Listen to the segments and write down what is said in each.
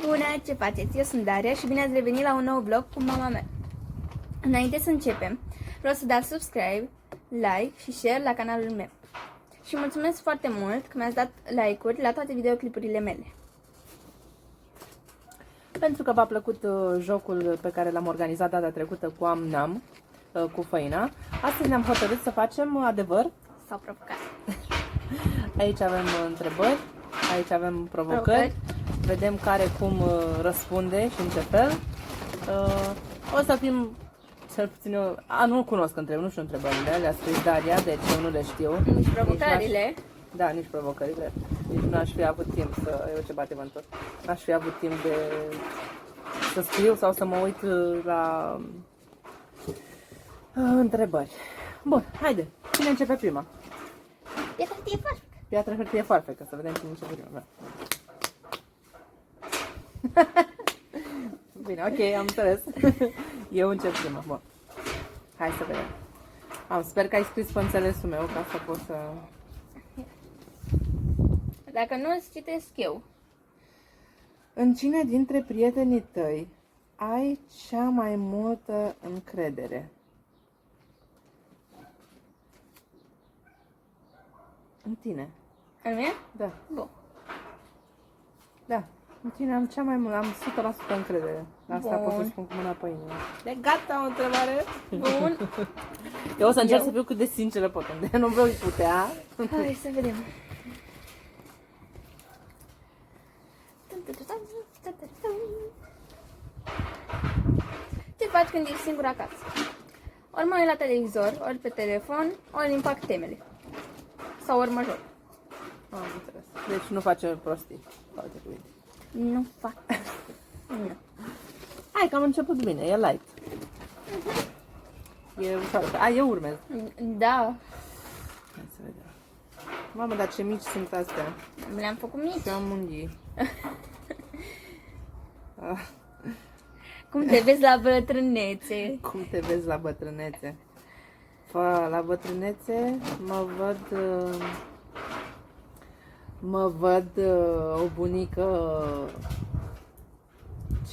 Bună, ce faceți? Eu sunt Daria și bine ați revenit la un nou vlog cu mama mea. Înainte să începem, vreau să dați subscribe, like și share la canalul meu. Și mulțumesc foarte mult că mi-ați dat like-uri la toate videoclipurile mele. Pentru că v-a plăcut jocul pe care l-am organizat data trecută cu Am-Nam, cu Făina, astăzi ne-am hotărât să facem adevăr Sau provocare. Aici avem întrebări, aici avem provocări. Vedem care cum răspunde și în ce fel. O să fim, cel puțin eu, nu cunosc întrebări, nu știu întrebările, le-a scris Daria, deci eu nu le știu. Nici provocările. Da, nici provocările. Nici nu aș fi avut timp să, eu ce bate vântul, n-aș fi avut timp de să scriu sau să mă uit la întrebări. Bun, haide, cine începe prima? Piatra, hârtie, foarfecă. Piatra, hârtie, foarfecă, să vedem cine începe prima. Bine, ok, am înțeles. Eu încep prima. Bun. Hai să vedem. Sper că ai scris pe înțelesul meu ca să pot să... Dacă nu, îți citesc eu. În cine dintre prietenii tăi ai cea mai multă încredere? În tine. În mine? Da. Bun. Da. În tine am cea mai mult, am 100% încredere. Asta pot să spun cu mâna pe inimă. De gata, o întrebare? Bun. Eu o să încerc să fiu cât de sinceră pot, unde nu voi putea. Hai să vedem. Ce faci când ești singur acasă? Ori mă uit la televizor, ori pe telefon, ori îmi împac temele. Sau ori mă joc. Am înțeles. Deci nu face prostii. Alte cuvinte. Nu fac. Nu. Hai că am început bine, e light. E ușor. Eu urmez. Da. Hai să vedem. Mamă, dar ce mici sunt astea. Le-am făcut mici. Și am unghii. Cum te vezi la bătrânețe? Cum te vezi la bătrânețe? Fă, la bătrânețe mă văd o bunică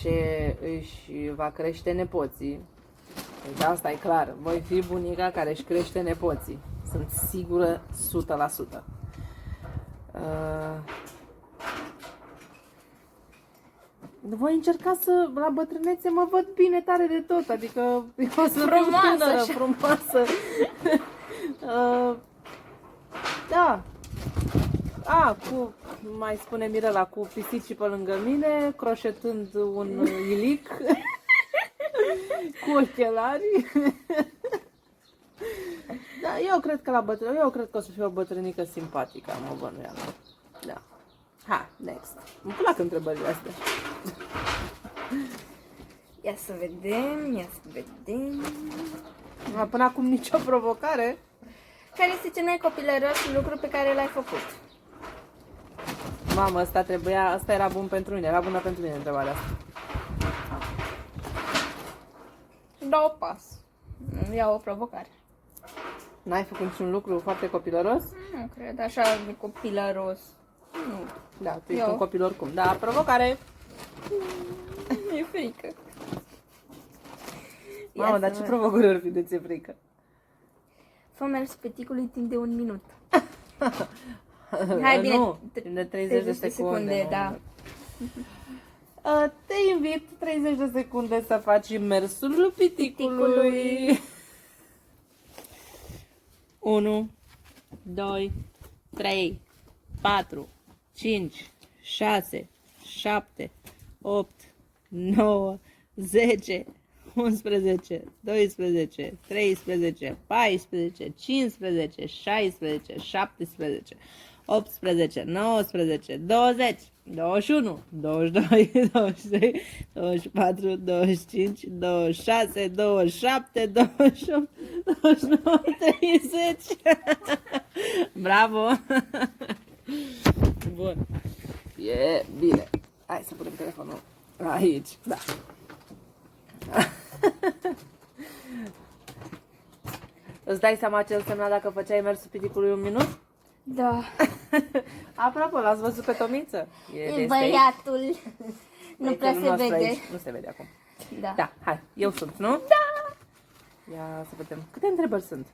ce își va crește nepoții. Deci asta e clar. Voi fi bunica care își crește nepoții. Sunt sigură 100%. Voi încerca să, la bătrânețe, mă văd bine tare de tot. Adică eu o să fiu tânără, frumoasă. Da. Mai spune Mirela, cu pisicii pe lângă mine, croșetând un ilic, cu ochelari. Da, eu cred că o să fiu o bătrânică simpatică, am o bănuială. Da. Ha, next. Îmi plac întrebările astea. Ia să vedem. Până acum nicio provocare. Care este cel mai copilăros lucru pe care l-ai făcut? Mamă, asta era bun pentru mine, era bună pentru mine întrebarea asta. Dau pas. Nu iau o provocare. N-ai făcut niciun lucru foarte copilăros? Nu cred, așa copilăros. Nu. Da, tu ești un copil oricum. Da, provocare. Mi-e frică. Mamă, dar ce provocări ar fi de ți-e frică? Fă mers peticului timp de 1 minut. Hai, bine. Nu, timp de 30 de secunde. Da. Te invit 30 de secunde să faci mersul piticului. 1, 2, 3, 4, 5, 6, 7, 8, 9, 10, 11, 12, 13, 14, 15, 16, 17, 18, 19, 20, 21, 22, 23, 24, 25, 26, 27, 28, 29, 30. Bravo! Bun. E bine. Hai să punem telefonul aici. Da. Îți dai seama ce însemna dacă făceai mersul piticului 1 minut? Da. Apropo, l-ați văzut pe Tomiță? E băiatul. Nu prea se noastră vede. aici. Nu se vede acum. Da. Da, hai, eu sunt, nu? Da! Ia să vedem. Câte întrebări sunt?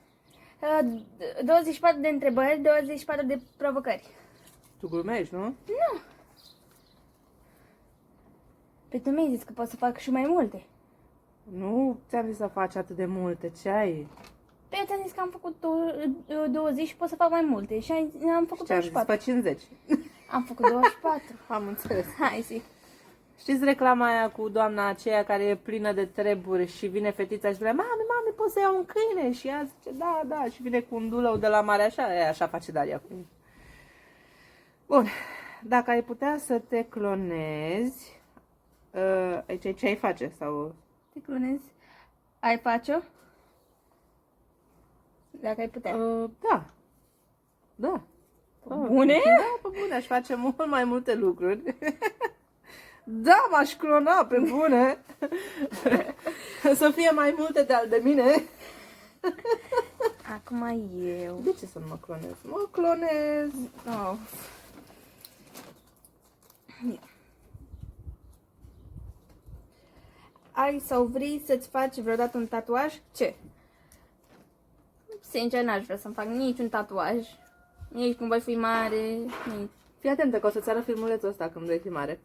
24 de întrebări, 24 de provocări. Tu glumești, nu? Nu. Pe tu mi-ai zis că pot să fac și mai multe. Nu ți-am zis să faci atât de multe. Ce ai? Pe eu ți-am zis că am făcut 20 și pot să fac mai multe. Și am făcut Ce-am zis? 24. Pe 50. Am făcut 24. Am înțeles. Hai, zi. Știți reclama aia cu doamna aceea care e plină de treburi și vine fetița și spune: mami, mami, pot să iau un câine? Și ea zice: da, da, și vine cu un dulău de la mare, așa face Daria cu mine. Bun, dacă ai putea să te clonezi, aici ce ai face? Sau... Te clonezi. Ai face-o? Dacă ai putea. Da. Da. Bune? Da, pe bune, aș face mult mai multe lucruri. Da, m-aș clona, pe bune. Să fie mai multe de mine. Acum eu. De ce să nu mă clonez? Mă clonez. Oh. Ai sau vrei să-ți faci vreodată un tatuaj? Ce? Sincer, n-aș vrea să-mi fac niciun tatuaj. Nici când voi fi mare, nici... Fii atentă că o să-ți arăt filmulețul ăsta când vei fi mare.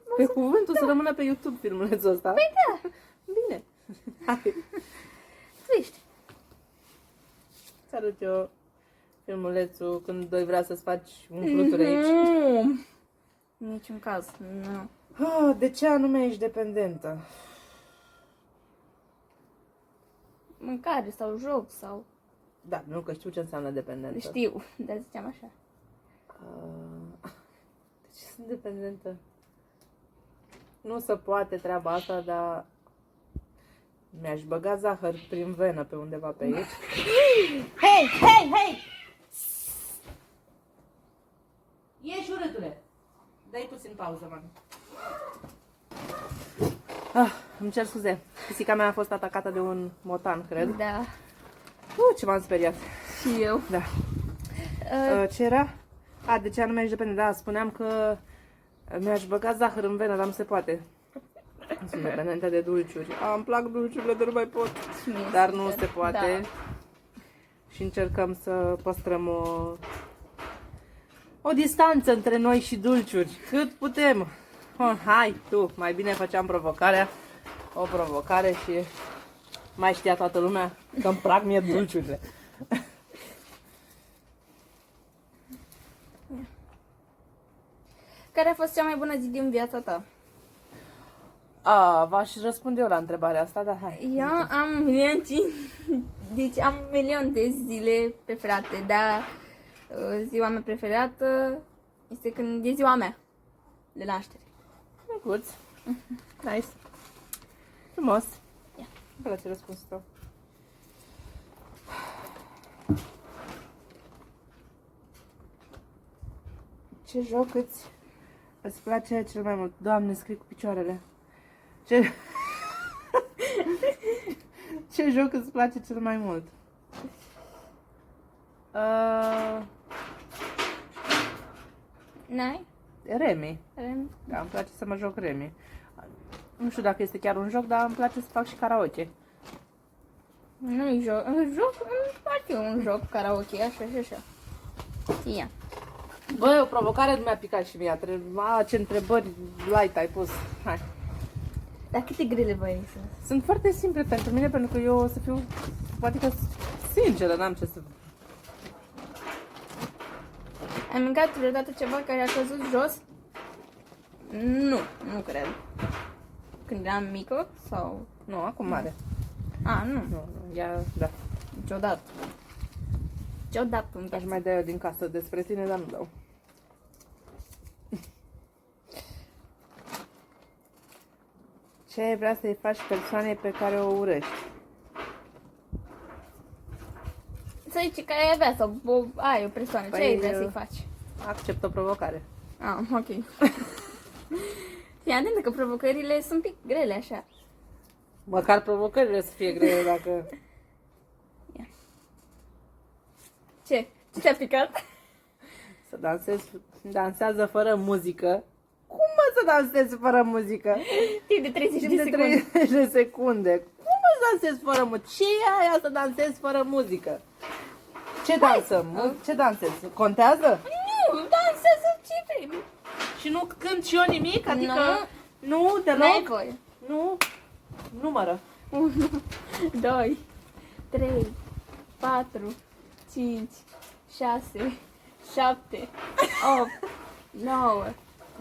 O Pe să- cuvânt, o să rămână pe YouTube filmulețul ăsta. Păi da, Bine. Hai. trist. Ți arăt eu filmulețul când doi vrea să-ți faci un fluture aici. Nu. În niciun caz, nu. De ce anume ești dependentă? Mâncare sau joc sau... Da, nu că știu ce înseamnă dependentă. Știu, dar ziceam așa. De ce sunt dependentă? Nu se poate treaba asta, dar mi-aș băga zahăr prin venă pe undeva pe aici. Hei, hei, hei! Ieși, urâtule! Dai puțin pauză, mami. Îmi cer scuze. Pisica mea a fost atacată de un motan, cred. Da, Ce m-am speriat. și eu. Da. Ce era? De ce anume ești dependent? Da, spuneam că mi-aș băga zahăr în venă, dar nu se poate. Sunt dependentă de dulciuri. Îmi plac dulciurile, dar nu mai pot. Și mie, Dar nu sincer. se poate. Da. Și încercăm să păstrăm o distanță între noi și dulciuri. Cât putem. Hai, tu, mai bine făceam provocarea. O provocare și mai știa toată lumea că îmi plac mie dulciurile. Care a fost cea mai bună zi din viața ta? V-aș răspunde eu la întrebarea asta, dar hai. Eu am deci am un milion de zile preferate, dar ziua mea preferată este când e ziua mea de naștere. Drăguț. Nice. Frumos. Ia. Îmi place răspunsul tău. Ce joc îți place cel mai mult? Doamne, scrii cu picioarele. Ce joc îți place cel mai mult? N-ai? Remi. Da, îmi place să mă joc Remi. Nu știu dacă este chiar un joc, dar îmi place să fac și karaoke. Nu-i joc. Ar fi un joc karaoke, așa și așa. Ia. Bă, o provocare nu mi-a picat și mie. Ce întrebări light ai pus. Hai. Dar câte grele voi să... Sunt foarte simple pentru mine, pentru că eu o să fiu, adică, sinceră, n-am ce să... Ai mâncat vreodată ceva care a căzut jos? Nu, nu cred. Când eram mică sau... Nu, acum mare. Nu, Nu, ea, da. niciodată. Niciodată în Aș viață. mai da eu din casă despre tine, dar nu dau. Ce ai vrea să-i faci persoanei pe care o urăști? Să zici că ai avea sau ai o persoană, ce ai vrea să-i faci? Accept o provocare. Ok. Fii atentă că provocările sunt un pic grele așa. Măcar provocările să fie grele dacă... Ce? Ce te-a picat? Să dansează fără muzică dansezi fără muzică? Timp de 30 Timp de de secunde. 30 de secunde. Cum să dansezi fără muzică? Ce e aia să dansezi fără muzică? Ce dansăm? Ce dansezi? Contează? Nu, dansează ce vrei. Și nu cânt și eu nimic? Adică... Nu, Nu ai deloc? voie. Nu? Numără. 1, 2, 3, 4, 5, 6, 7, 8, 9,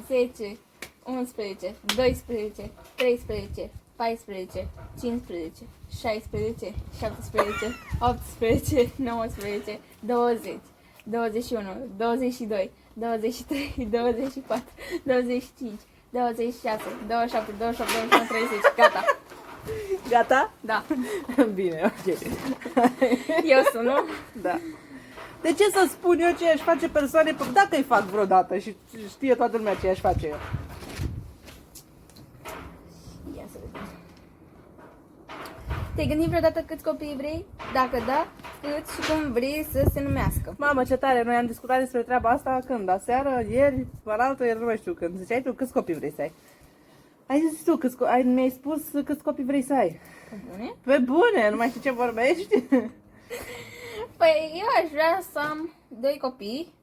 10, 11, 12, 13, 14, 15, 16, 17, 18, 19, 20, 21, 22, 23, 24, 25, 26, 27, 28, 29, 30. Gata. Gata? Da. Bine, ok. Eu sunt, nu? Da. De ce să spun eu ce aș face persoane dacă îi fac vreodată și știe toată lumea ce aș face eu? Ia să vedem. Te-ai gândit vreodată câți copii vrei? Dacă da, câți și cum vrei să se numească? Mamă, ce tare, noi am discutat despre treaba asta când? Aseară, ieri, alaltă, ieri nu mai știu când. Ziceai tu câți copii vrei să ai. Ai zis tu, mi-ai spus câți copii vrei să ai. Pe bune? Pe bune, nu mai știu ce vorbești. Păi eu aș vrea să am 2 copii,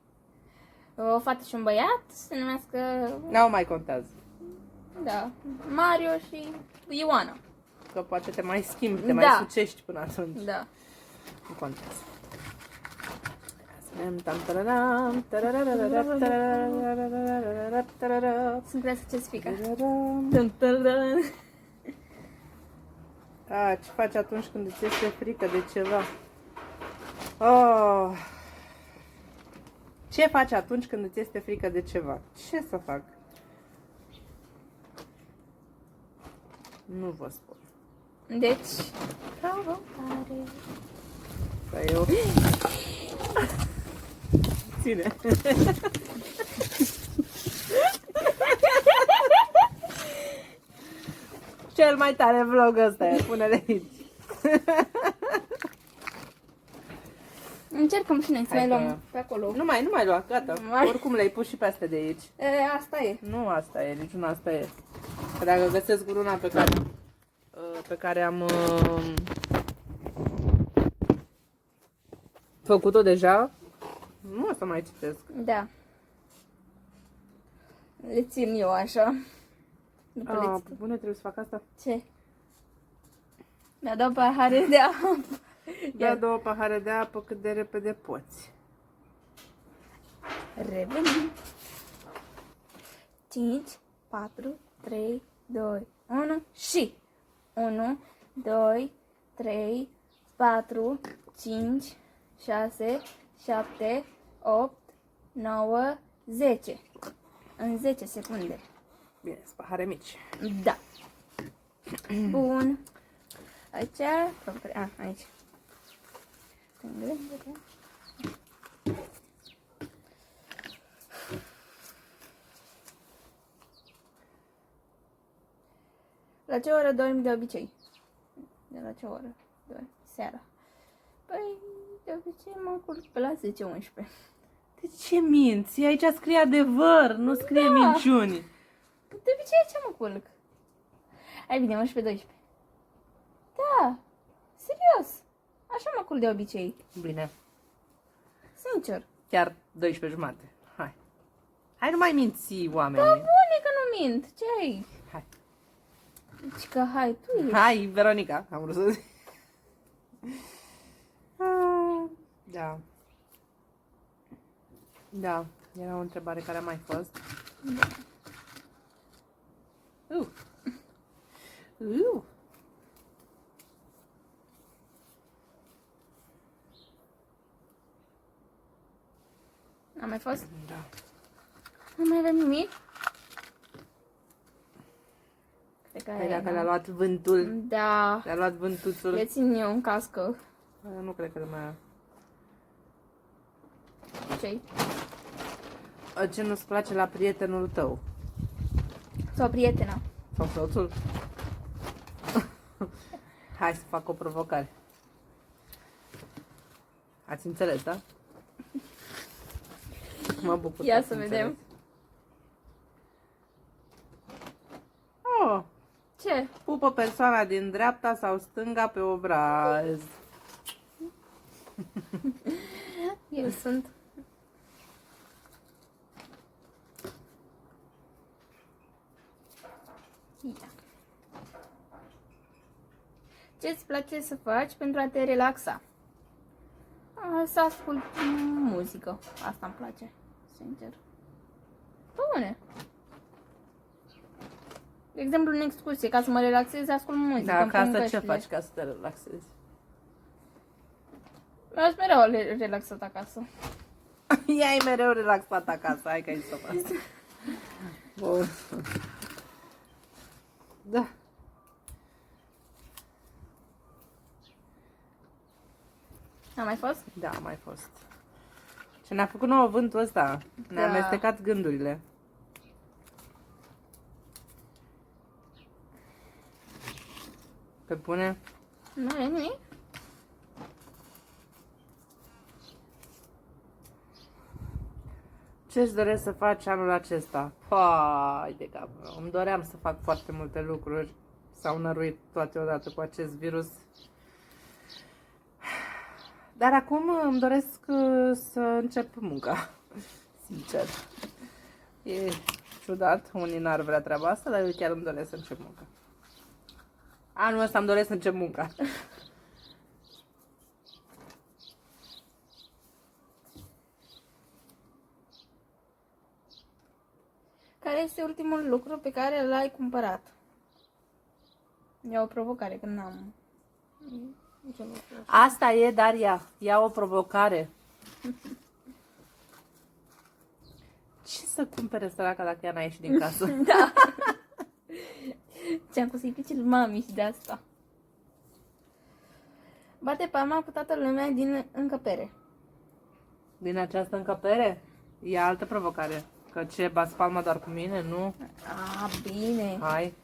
o fată și un băiat, să se numească, Nu mai contează. da, Mario și Ioana. Că poate te mai schimbi, te mai Da. sucești până atunci. Da. Nu contează. Să vedem. Tam, tararam, tarararara, tarararara, tararara, Sunt curioasă ce spică. tararam. Ce faci atunci când îți este frică de ceva? Oh. Ce faci atunci când îți este frică de ceva? Ce să fac? Nu vă spun. Deci, provocare. Dar eu... Ține. Cel mai tare vlog ăsta e, pune-le aici. Încercăm și noi să Hai mai că- luăm pe acolo. Nu mai lua, gata. Mai- Oricum le-ai pus și pe astea de aici. Asta e. Nu asta e, niciuna asta e. Că dacă găsesc una pe care am făcut-o deja, nu o să mai citesc. Da. Le țin eu așa. După le țin. Bune, trebuie să fac asta? Ce? Mi-a dat pahare de apă. Ia 2 pahare de apă cât de repede poți. Revenim. 5, 4, 3, 2, 1 și 1, 2, 3, 4, 5, 6, 7, 8, 9, 10. În 10 secunde. Bine, sunt pahare mici. Da. Bun. Aici, aici. La ce oră dormi de obicei? De la ce oră? Seara. Păi, de obicei mă culc pe la 10-11. De ce minți? Aici scrie adevăr, nu scrie Da. minciuni. De obicei ce mă culc? Ai bine, 11-12. Da, serios. Așa mă culc de obicei. Bine, Sincer. chiar 12 jumate. Hai. Hai, nu mai minți oamenii. Da, bune că nu mint. Ce ai? Hai. Deci că hai, tu ești. Hai, Veronica, am vrut să zic. Da. Da, era o întrebare care a mai fost. Uh. A mai fost? Da. Nu mai avem nimic? Cred că Păi dacă da. le-a luat vântul, Da. le-a luat vântuțul, Le țin eu în cască. nu cred că mai... Ce-i? Ce nu-ți place la prietenul tău? Sau prietena. Sau soțul? Hai să fac o provocare. Ați înțeles, da? Mă bucur. Ia că ați să înțeles. vedem. Ce? Pupă persoana din dreapta sau stânga pe obraz. Eu sunt. Ia. Ce-ți place să faci pentru a te relaxa? Să ascult muzică. Asta îmi place, sincer. Bune. De exemplu, în excursie, ca să mă relaxez, ascult muzică. Da, îmi pun acasă ce căștile. faci ca să te relaxezi? Mi-am mereu relaxat acasă. Ea e mereu relaxat acasă, hai că ai să faci. Bun. Da. A mai fost? Da, a mai fost. Ce ne-a făcut nouă vântul ăsta? Ne-a Da. amestecat gândurile. Pe bune? Nu e nimic? Ce-ți doresc să faci anul acesta? Pai de cap. Îmi doream să fac foarte multe lucruri. S-au năruit toate odată cu acest virus. Dar acum îmi doresc să încep munca. Sincer. E ciudat, unii n-ar vrea treaba asta, dar eu chiar îmi doresc să încep munca. Anul ăsta îmi doresc să încep munca. Care este ultimul lucru pe care l-ai cumpărat? E o provocare, că n-am niciun lucru. Asta e, Daria. Ia o provocare. Ce să cumpere săraca dacă ea n-a ieșit din casă? Da. Ce-am cusit mami și de asta. Bate palma cu toată lumea din încăpere. Din această încăpere? E altă provocare. Că ce, bați palma doar cu mine? Nu? Bine. Hai.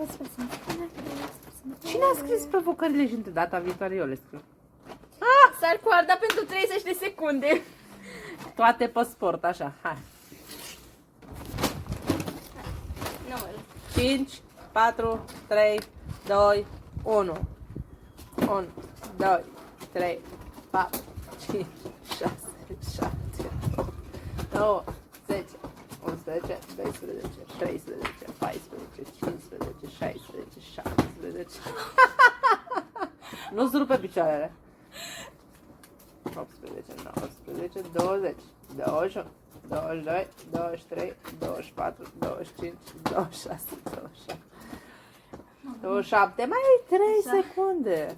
Sper să nu spună, sper să nu spună. Cine a scris provocările și de data viitoare eu le scriu? Sar coarda pentru 30 de secunde. Toate pe sport, așa. Hai. Numărul. 5, 4, 3, 2, 1. 1, 2, 3, 4, 5, 6, 7, 8, 9, 10, 11, 12, 13, 14, 15, 16, 17. Nu-ți rupe picioarele. 18, 19, 20, 21, 22, 23, 24, 25, 26, 27. 27, mai ai 3 secunde.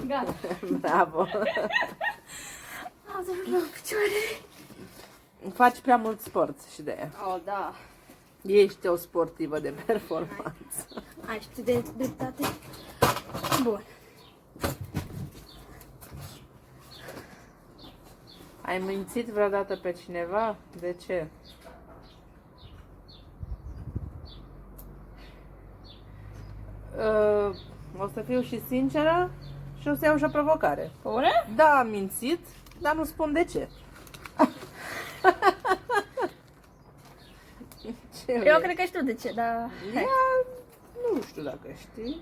Gata. Bravo. Am să vreau picioare. Faci prea mult sport și de aia. Oh, da. Ești o sportivă de performanță. Ai și tu de dreptate. Bun. Ai mințit vreodată pe cineva? De ce? O să fiu și sinceră și o să iau și o provocare. Bune? Da, am mințit, dar nu spun de ce. Ce Eu vrei? cred că știu de ce, dar... Ea, nu știu dacă știi.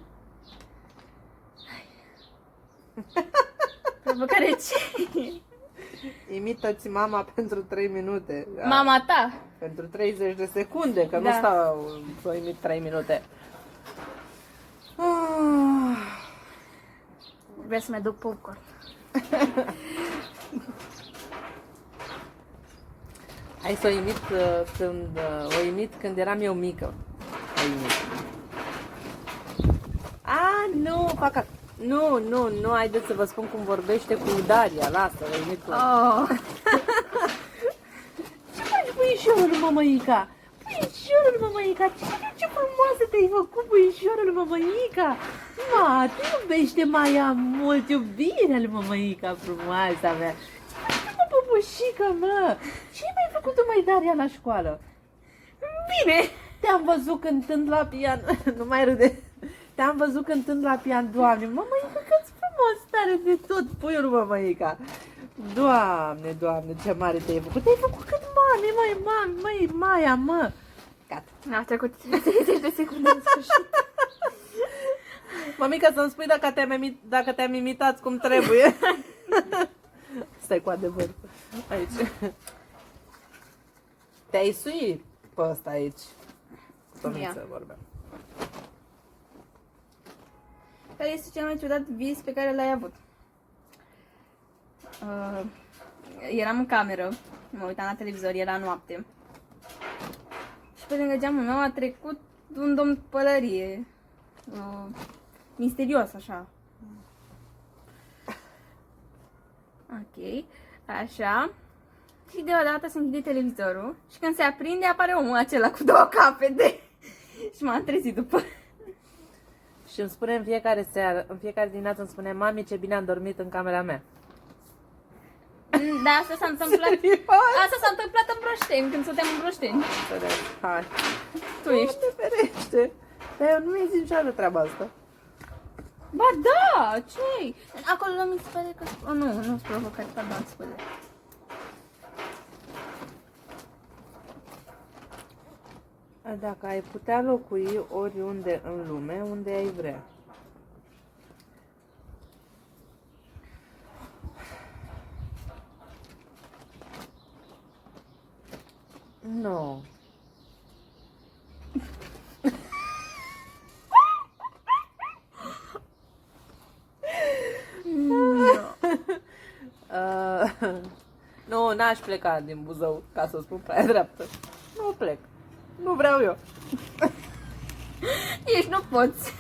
Provocare ce? Imită-ți mama pentru 3 minute. Da. Mama ta. Pentru 30 de secunde, că Da. nu stau să imit 3 minute. Ah. Vreau să-mi aduc popcorn. Hai să o imit o imit când eram eu mică. O imit. Nu, fac nu, haideți să vă spun cum vorbește cu Daria, lasă, o imit cu... Oh. Ce faci, puișorul, mămăica? Puișorul, mămăica, ce frumoasă te-ai făcut, puișorul, mămăica! Ma, te iubește Maia mult, iubire, mămăica frumoasa mea! Ce faci, mă, păpușică, mă? Ce mai făcut tu, mai Daria, la școală? Bine. Te-am văzut cântând la pian, nu mai râde. Te-am văzut cântând la pian, Doamne, mămăica, cât frumos tare de tot, puiul, mămăica. Doamne, Doamne, ce mare te-ai făcut. Te-ai făcut cât mami, măi, Maia, mă. Gata. Au trecut 30 de secunde în sfârșit. Mămica, să-mi spui dacă te-am imitat cum trebuie. Stai cu adevăr. Aici. Te-ai sui pe ăsta aici. Cu Tomiță vorbeam. Care este cel mai ciudat vis pe care l-ai avut? Eram în cameră, mă uitam la televizor, era noapte. Și pe lângă geamul meu a trecut un domn cu pălărie. Misterios, așa. Ok, așa. Și deodată se închide televizorul și când se aprinde apare omul acela cu două capete. Și m-am trezit după. Și îmi spune în fiecare seară, în fiecare dimineață îmi spune: mami, ce bine am dormit în camera mea. Da, asta s-a întâmplat. Asta s-a întâmplat în Broșteni, când suntem în Broșteni. Hai. Tu ești. Doamne ferește. Dar eu nu mi-ai zis niciodată treaba asta. Ba da, ce-i? Acolo mi se pare că... Oh, nu-ți provocări, pardon, scuze. Dacă ai putea locui oriunde în lume, unde ai vrea? Nu. Nu, n-aș pleca din Buzău, ca să spun pe aia dreaptă. Nu plec. Nu vreau eu. Ești, nu poți.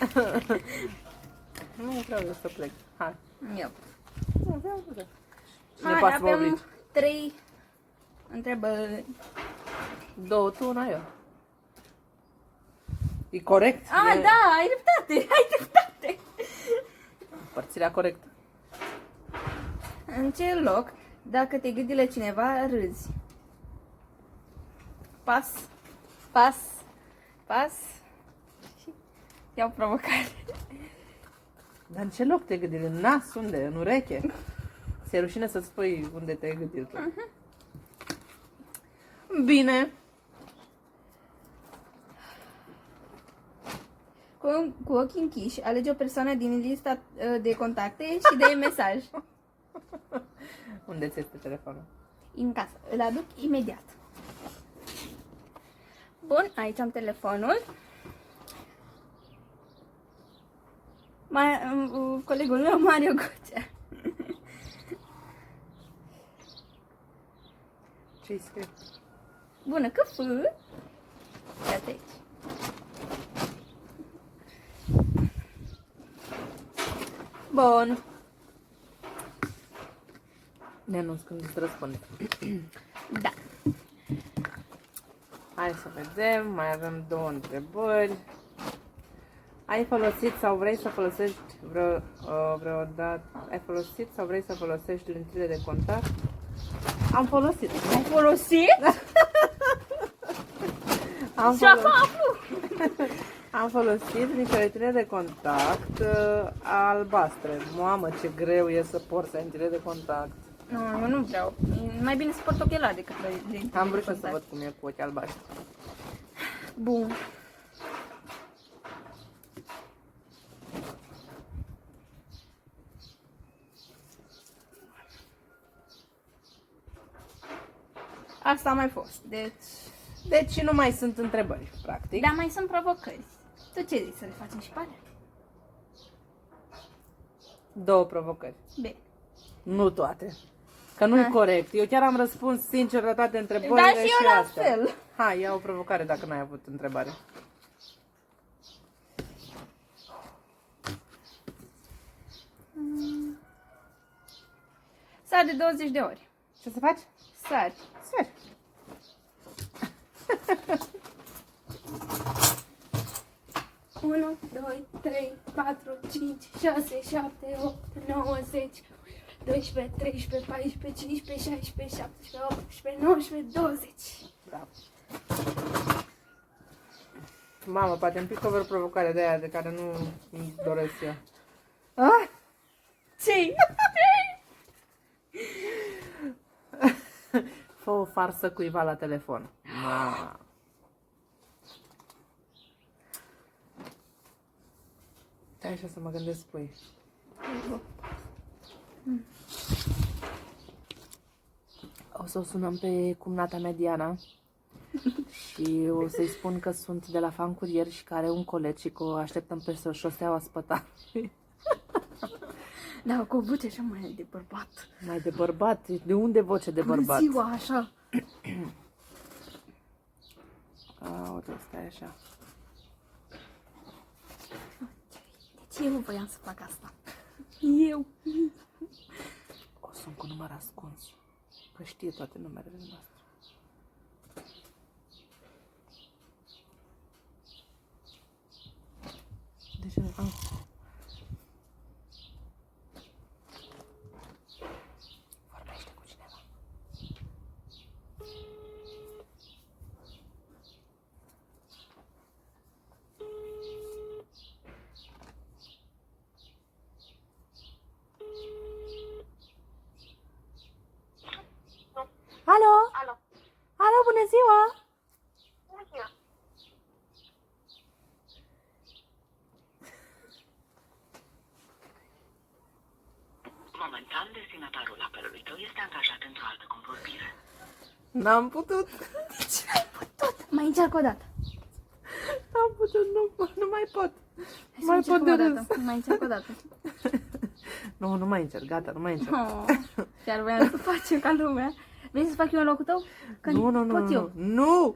Nu vreau eu să plec. Hai. Eu. Nu vreau. Cine Mai poate să mă avem obligi? 3 întrebări. 2 tu, una eu. E corect? Ah, E da, ai dreptate, ai dreptate. Împărțirea corectă. În ce loc, dacă te gândi la cineva, râzi? Pas, pas, pas. Și iau provocare. Dar în ce loc te gândi? În nas? Unde? În ureche? Ți-e rușine să spui unde te-ai gândit tu. Bine. Cu ochii închiși, alege o persoană din lista de contacte și dă mesaj. Unde ți este telefonul? În casă. Îl aduc imediat. Bun, aici am telefonul. Colegul meu, Mario Gocea. Ce-i scrie? Bună, că fă? Ia-te aici. Bun. Ne anunț când îți răspund. Da. Hai să vedem, mai avem 2 întrebări. Ai folosit sau vrei să folosești vreodată? Ai folosit sau vrei să folosești lentile de contact? Am folosit. Ai folosit? Am Și acum folosit. aflu. Am folosit niște lentile de contact albastre. Mamă, ce greu e să porți lentile de contact. Nu, eu nu vreau. E mai bine să port ochelari decât lentile Am de vrut și să contact. văd cum e cu ochii albaștri. Bun. Asta a mai fost. Deci nu mai sunt întrebări, practic. Dar mai sunt provocări. Tu ce zici, să le facem și pe alea? 2 provocări. Bine. Nu toate. Că nu e Hai. corect. Eu chiar am răspuns sincer la toate întrebările Dar și eu la astea. fel. Hai, ia o provocare dacă n-ai avut întrebare. Sar de 20 de ori. Ce să faci? Sari. Sper. 1, 2, 3, 4, 5, 6, 7, 8, 9, 10, 12, 13, 14, 15, 16, 17, 18, 19, 20. Bravo. Mamă, poate îmi pică vreo provocare de aia de care nu îmi doresc eu. Ah? Ce? Fă o farsă cuiva la telefon. Ma. Stai așa să mă gândesc pui. O să o sunăm pe cumnata mea Diana și o să-i spun că sunt de la Fan Curier și că are un colet și că o așteptăm pe șoseaua Spătarului. Da, cu o voce așa mai de bărbat. Mai de bărbat? De unde voce de bărbat? Ziua, așa. Uite, stai așa. De ce eu voiam să fac asta? Eu. O sun cu număr ascuns. Că știe toate numerele noastre. De ce nu? Vorbește cu cineva. Alo? Alo. Alo, bună ziua! Bună ziua. Momentan, destinatarul apelului tău este angajat într-o altă convorbire. N-am putut. De ce n-ai putut? Mai încerc o dată. N-am putut, nu mai pot. Hai să Mai încerc pot de o râs. dată. Mai încerc o dată. Nu mai încerc, gata, nu mai încerc. Oh, chiar voiam să facem ca lumea. Vrei să fac eu în locul tău? Că Nu, pot eu. nu.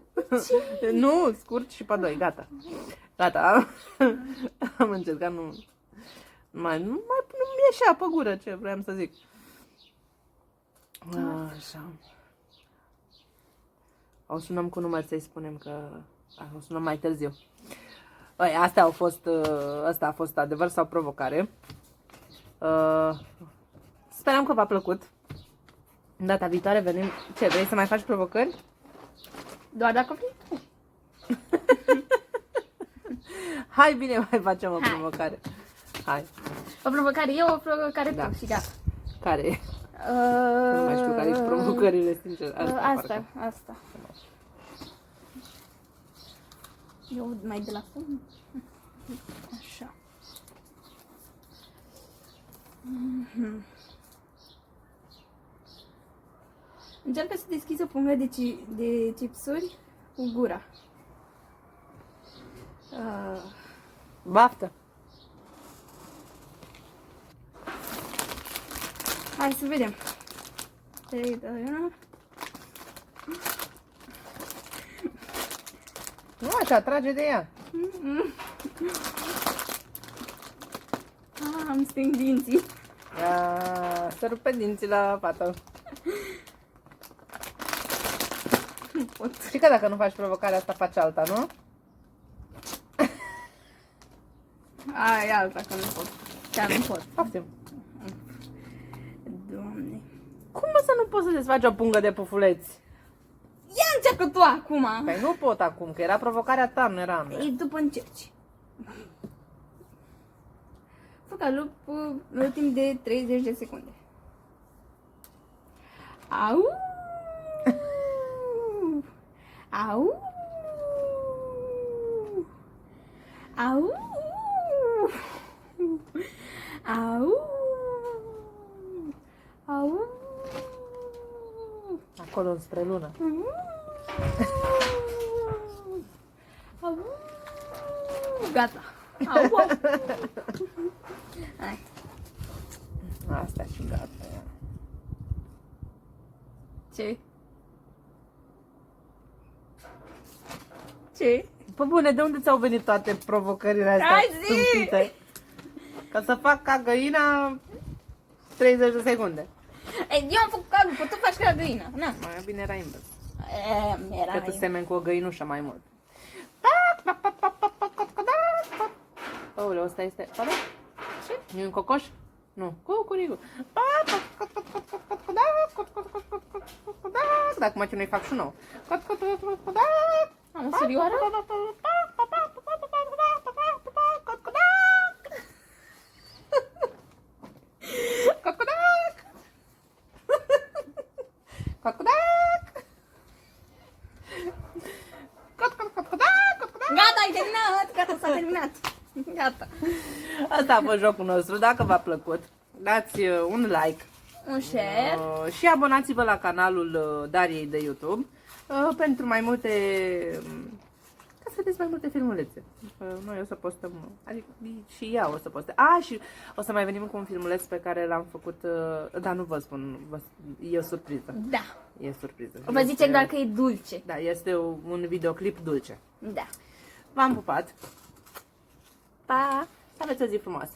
Nu, scurt și pe doi, gata. Gata, am încercat, nu mi ieșea pe gură ce vreau să zic. Așa. O sunăm cu număr să-i spunem că... O sunăm mai târziu. Astea au fost... Asta a fost adevăr sau provocare. Speram că v-a plăcut. Data viitoare venim... Ce, vrei să mai faci provocări? Doar dacă vrei tu. Hai, bine, mai facem o Hai. provocare. Hai. O provocare eu, o provocare Da. tu și gata. Care? Nu mai știu care sunt provocările, sincer. Asta. Eu mai de la fund. Așa. Încearcă să deschizi o pungă de chipsuri cu gura. Baftă. Hai să vedem. 3, 2, 1. Nu așa, trage de ea. Am stâng dinții. Să rupe dinții la fată. Nu pot. Și că dacă nu faci provocarea asta, faci alta, nu? Ai alta, că nu pot. Chiar nu pot. Facem. Doamne. Cum mă să nu poți să desfaci o pungă de pufuleți? Ia încearcă tu acum. Păi nu pot acum, că era provocarea ta, nu era a mea. Ei, după încerci. Fă ca lupul în timp de 30 de secunde. Au! Au! Au! Au! Au! Acolo spre lună. Au! Gata. Au! Au! Hai. Asta și gata. Ce? Ce? Pă bune, de unde ți-au venit toate provocările astea Hai, zi! stâmpite? Ca să fac ca găina 30 de secunde. Ei, eu am făcut ca lupă, tu faci ca găina. Na. Mai bine era invers. Era Că tu semeni cu o găinușă mai mult. Aoleu, ăsta este... Pare? Ce? E un cocoș? Nu. Cucurigu. Dacă mă nu-i fac și nou. Am o surioară? Gata, ai terminat! Gata, s-a terminat! Gata. Asta a fost jocul nostru. Dacă v-a plăcut, dați un like. Un share. Și abonați-vă la canalul Dariei de YouTube pentru mai multe, ca să vedeți mai multe filmulețe. Noi o să postăm, adică și ea o să poste. Și o să mai venim cu un filmuleț pe care l-am făcut, dar nu vă spun, e o surpriză. Da. E surpriză. Vă zice doar că e dulce. Da, este un videoclip dulce. Da. V-am pupat. Pa! Să aveți o zi frumoasă.